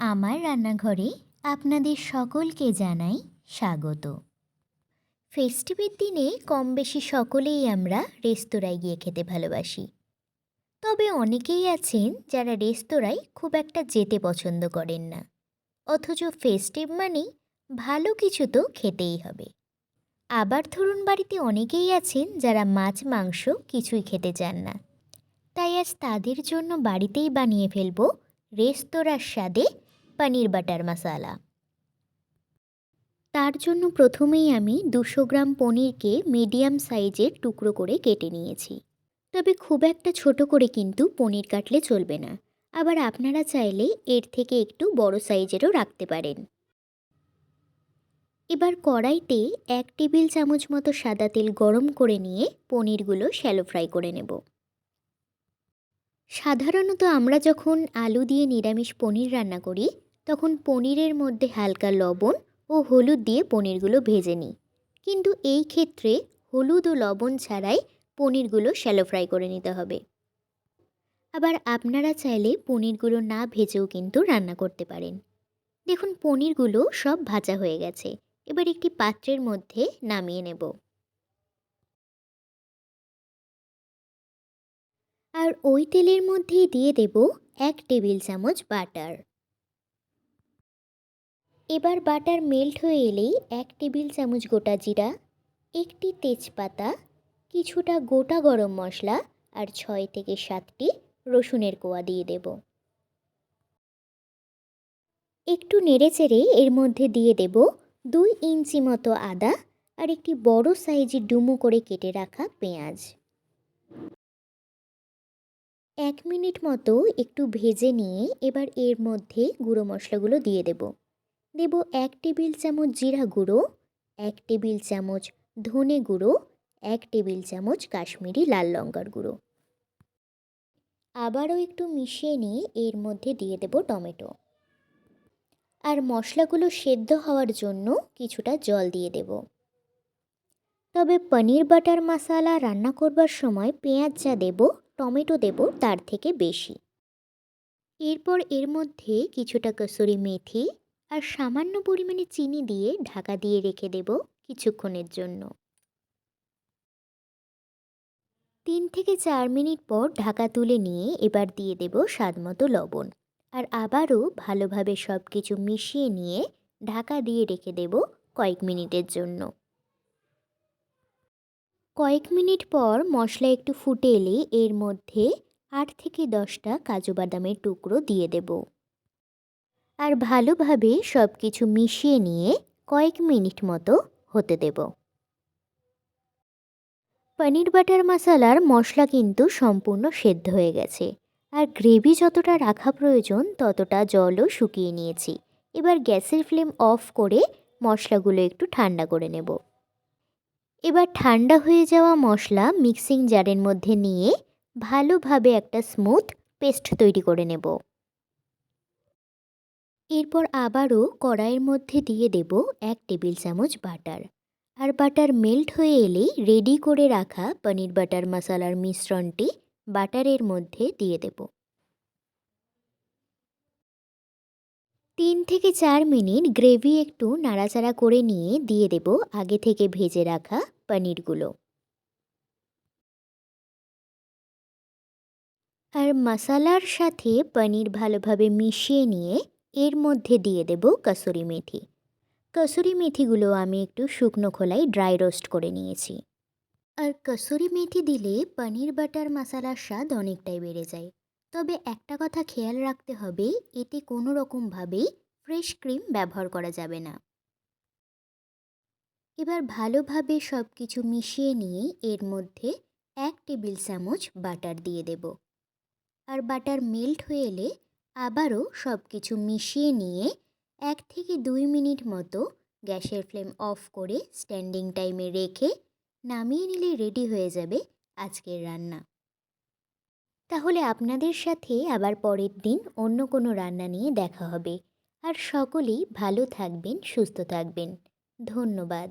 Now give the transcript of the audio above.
আমার রান্নাঘরে আপনাদের সকলকে জানাই স্বাগত। ফেস্টিভের দিনে কম বেশি সকলেই আমরা রেস্তোরাঁয় গিয়ে খেতে ভালোবাসি। তবে অনেকেই আছেন যারা রেস্তোরাঁয় খুব একটা যেতে পছন্দ করেন না, অথচ ফেস্টিভ মানেই ভালো কিছু তো খেতেই হবে। আবার ধরুন বাড়িতে অনেকেই আছেন যারা মাছ মাংস কিছুই খেতে চান না, তাই আজ তাদের জন্য বাড়িতেই বানিয়ে ফেলবো রেস্তোরাঁর স্বাদে পনির বাটার মশালা। তার জন্য প্রথমেই আমি 200 গ্রাম পনিরকে মিডিয়াম সাইজের টুকরো করে কেটে নিয়েছি। তবে খুব একটা ছোট করে কিন্তু পনির কাটলে চলবে না, আবার আপনারা চাইলে এর থেকে একটু বড় সাইজেরও রাখতে পারেন। এবার কড়াইতে 1 টেবিল চামচ মতো সাদা তেল গরম করে নিয়ে পনিরগুলো শ্যালো ফ্রাই করে নেব। সাধারণত আমরা যখন আলু দিয়ে নিরামিষ পনির রান্না করি তখন পনিরের মধ্যে হালকা লবণ ও হলুদ দিয়ে পনিরগুলো ভেজে নিই, কিন্তু এই ক্ষেত্রে হলুদ ও লবণ ছাড়াই পনিরগুলো শ্যালো ফ্রাই করে নিতে হবে। আবার আপনারা চাইলে পনিরগুলো না ভেজেও কিন্তু রান্না করতে পারেন। দেখুন পনিরগুলো সব ভাজা হয়ে গেছে, এবার একটি পাত্রের মধ্যে নামিয়ে নেব। আর ওই তেলের মধ্যেই দিয়ে দেব 1 টেবিল চামচ বাটার। এবার বাটার মেল্ট হয়ে এলেই 1 টেবিল চামচ গোটা জিরা, একটি তেজপাতা, কিছুটা গোটা গরম মশলা আর 6 থেকে 7টি রসুনের কোয়া দিয়ে দেব। একটু নেড়েচেড়ে এর মধ্যে দিয়ে দেব 2 ইঞ্চি মতো আদা আর একটি বড় সাইজের ডুমো করে কেটে রাখা পেঁয়াজ। 1 মিনিট মতো একটু ভেজে নিয়ে এবার এর মধ্যে গুঁড়ো মশলাগুলো দিয়ে দেব। 1 টেবিল চামচ জিরা গুঁড়ো, 1 টেবিল চামচ ধনে গুঁড়ো, 1 টেবিল চামচ কাশ্মীরি লাল লঙ্কার গুঁড়ো। আবারও একটু মিশিয়ে নিয়ে এর মধ্যে দিয়ে দেব টমেটো। আর মশলাগুলো সেদ্ধ হওয়ার জন্য কিছুটা জল দিয়ে দেব। তবে পনির বাটার মশালা রান্না করবার সময় পেঁয়াজ যা দেব, টমেটো দেব তার থেকে বেশি। এরপর এর মধ্যে কিছুটা কসুরি মেথি আর সামান্য পরিমাণে চিনি দিয়ে ঢাকা দিয়ে রেখে দেব কিছুক্ষণের জন্য। 3 থেকে 4 মিনিট পর ঢাকা তুলে নিয়ে এবার দিয়ে দেব স্বাদমতো লবণ। আর আবারও ভালোভাবে সব কিছু মিশিয়ে নিয়ে ঢাকা দিয়ে রেখে দেব কয়েক মিনিটের জন্য। কয়েক মিনিট পর মশলা একটু ফুটে এলে এর মধ্যে 8 থেকে 10টা কাজু বাদামের টুকরো দিয়ে দেব। আর ভালোভাবে সব কিছু মিশিয়ে নিয়ে কয়েক মিনিট মতো হতে দেব। পনির বাটার মশালার মশলা কিন্তু সম্পূর্ণ সেদ্ধ হয়ে গেছে, আর গ্রেভি যতটা রাখা প্রয়োজন ততটা জলও শুকিয়ে নিয়েছি। এবার গ্যাসের ফ্লেম অফ করে মশলাগুলো একটু ঠান্ডা করে নেব। এবার ঠান্ডা হয়ে যাওয়া মশলা মিক্সিং জারের মধ্যে নিয়ে ভালোভাবে একটা স্মুথ পেস্ট তৈরি করে নেব। এরপর আবারও কড়াইয়ের মধ্যে দিয়ে দেব 1 টেবিল চামচ বাটার। আর বাটার মেল্ট হয়ে এলেই রেডি করে রাখা পনির বাটার মশালার মিশ্রণটি বাটারের মধ্যে দিয়ে দেব। 3 থেকে 4 মিনিট গ্রেভি একটু নাড়াচাড়া করে নিয়ে দিয়ে দেব আগে থেকে ভেজে রাখা পনিরগুলো। আর মশালার সাথে পনির ভালোভাবে মিশিয়ে নিয়ে এর মধ্যে দিয়ে দেব কসুরি মেথি। কসুরি মেথিগুলো আমি একটু শুকনো খোলায় ড্রাই রোস্ট করে নিয়েছি। আর কসুরি মেথি দিলে পনির বাটার মশালার স্বাদ অনেকটাই বেড়ে যায়। তবে একটা কথা খেয়াল রাখতে হবে, এতে কোনো রকমভাবেই ফ্রেশ ক্রিম ব্যবহার করা যাবে না। এবার ভালোভাবে সব কিছু মিশিয়ে নিয়ে এর মধ্যে 1 টেবিল চামচ বাটার দিয়ে দেব। আর বাটার মেল্ট হয়ে এলে আবারও সব কিছু মিশিয়ে নিয়ে 1 থেকে 2 মিনিট মতো গ্যাসের ফ্লেম অফ করে স্ট্যান্ডিং টাইমে রেখে নামিয়ে নিলে রেডি হয়ে যাবে আজকের রান্না। তাহলে আপনাদের সাথে আবার পরের দিন অন্য কোনো রান্না নিয়ে দেখা হবে। আর সকলেই ভালো থাকবেন, সুস্থ থাকবেন। ধন্যবাদ।